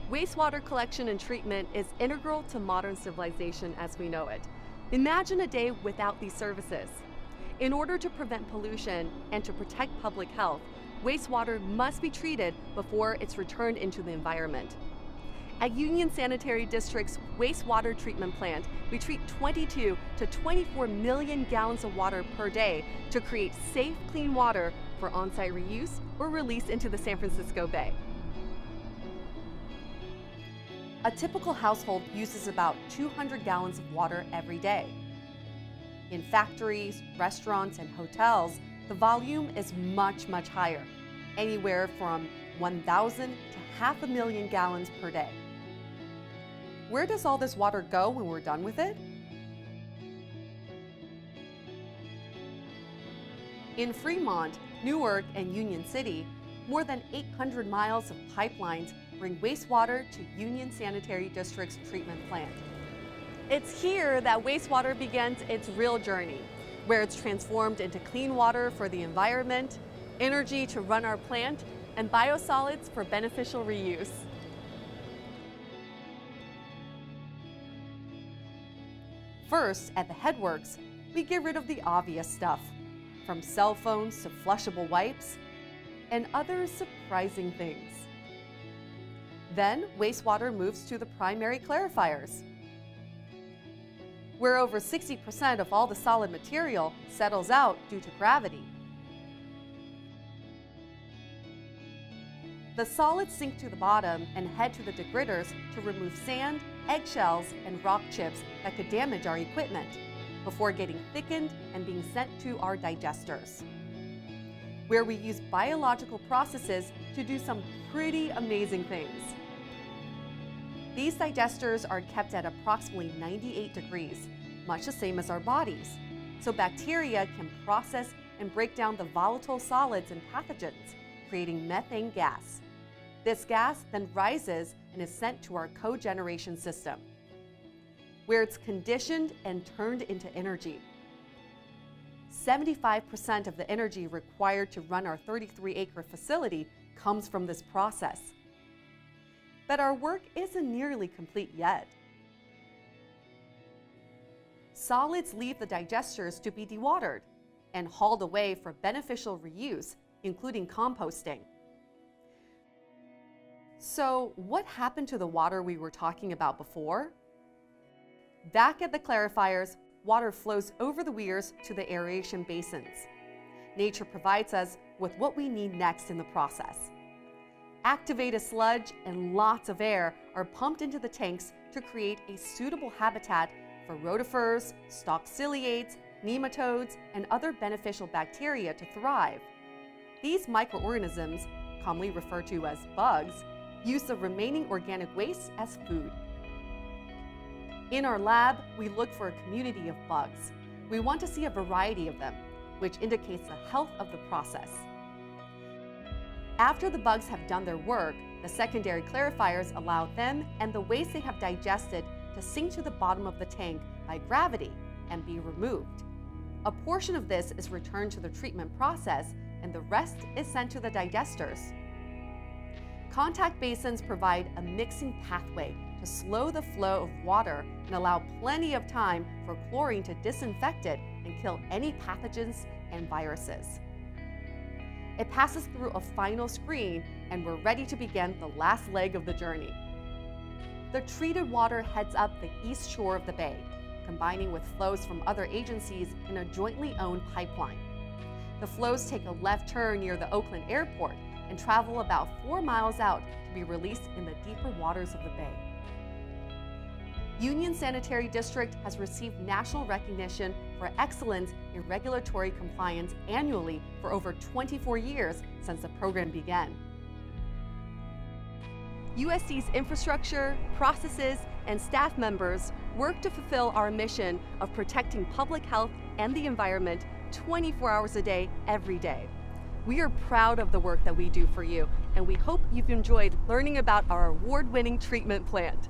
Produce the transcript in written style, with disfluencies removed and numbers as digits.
Wastewater collection and treatment is integral to modern civilization as we know it. Imagine a day without these services. In order to prevent pollution and to protect public health, wastewater must be treated before it's returned into the environment. At Union Sanitary District's wastewater treatment plant, we treat 22 to 24 million gallons of water per day to create safe, clean water for on-site reuse or release into the San Francisco Bay. A typical household uses about 200 gallons of water every day. In factories, restaurants, and hotels, the volume is much higher, anywhere from 1,000 to 500,000 gallons per day. Where does all this water go when we're done with it? In Fremont, Newark, and Union City, more than 800 miles of pipelines bring wastewater to Union Sanitary District's treatment plant. It's here that wastewater begins its real journey, where it's transformed into clean water for the environment, energy to run our plant, and biosolids for beneficial reuse. First, at the headworks, we get rid of the obvious stuff, from cell phones to flushable wipes, and other surprising things. Then, wastewater moves to the primary clarifiers, where over 60% of all the solid material settles out due to gravity. The solids sink to the bottom and head to the degridders to remove sand, eggshells, and rock chips that could damage our equipment, before getting thickened and being sent to our digesters, where we use biological processes to do some pretty amazing things. These digesters are kept at approximately 98 degrees, much the same as our bodies, so bacteria can process and break down the volatile solids and pathogens, creating methane gas. This gas then rises and is sent to our cogeneration system, where it's conditioned and turned into energy. 75% of the energy required to run our 33-acre facility comes from this process. But our work isn't nearly complete yet. Solids leave the digesters to be dewatered and hauled away for beneficial reuse, including composting. So, what happened to the water we were talking about before? Back at the clarifiers, water flows over the weirs to the aeration basins. Nature provides us with what we need next in the process. Activated sludge and lots of air are pumped into the tanks to create a suitable habitat for rotifers, stalk ciliates, nematodes, and other beneficial bacteria to thrive. These microorganisms, commonly referred to as bugs, use the remaining organic waste as food. In our lab, we look for a community of bugs. We want to see a variety of them, which indicates the health of the process. After the bugs have done their work, the secondary clarifiers allow them and the waste they have digested to sink to the bottom of the tank by gravity and be removed. A portion of this is returned to the treatment process, and the rest is sent to the digesters. Contact basins provide a mixing pathway to slow the flow of water and allow plenty of time for chlorine to disinfect it and kill any pathogens and viruses. It passes through a final screen, and we're ready to begin the last leg of the journey. The treated water heads up the east shore of the bay, combining with flows from other agencies in a jointly owned pipeline. The flows take a left turn near the Oakland airport and travel about 4 miles out to be released in the deeper waters of the bay. Union Sanitary District has received national recognition for excellence in regulatory compliance annually for over 24 years since the program began. USD's infrastructure, processes, and staff members work to fulfill our mission of protecting public health and the environment 24 hours a day, every day. We are proud of the work that we do for you, and we hope you've enjoyed learning about our award-winning treatment plant.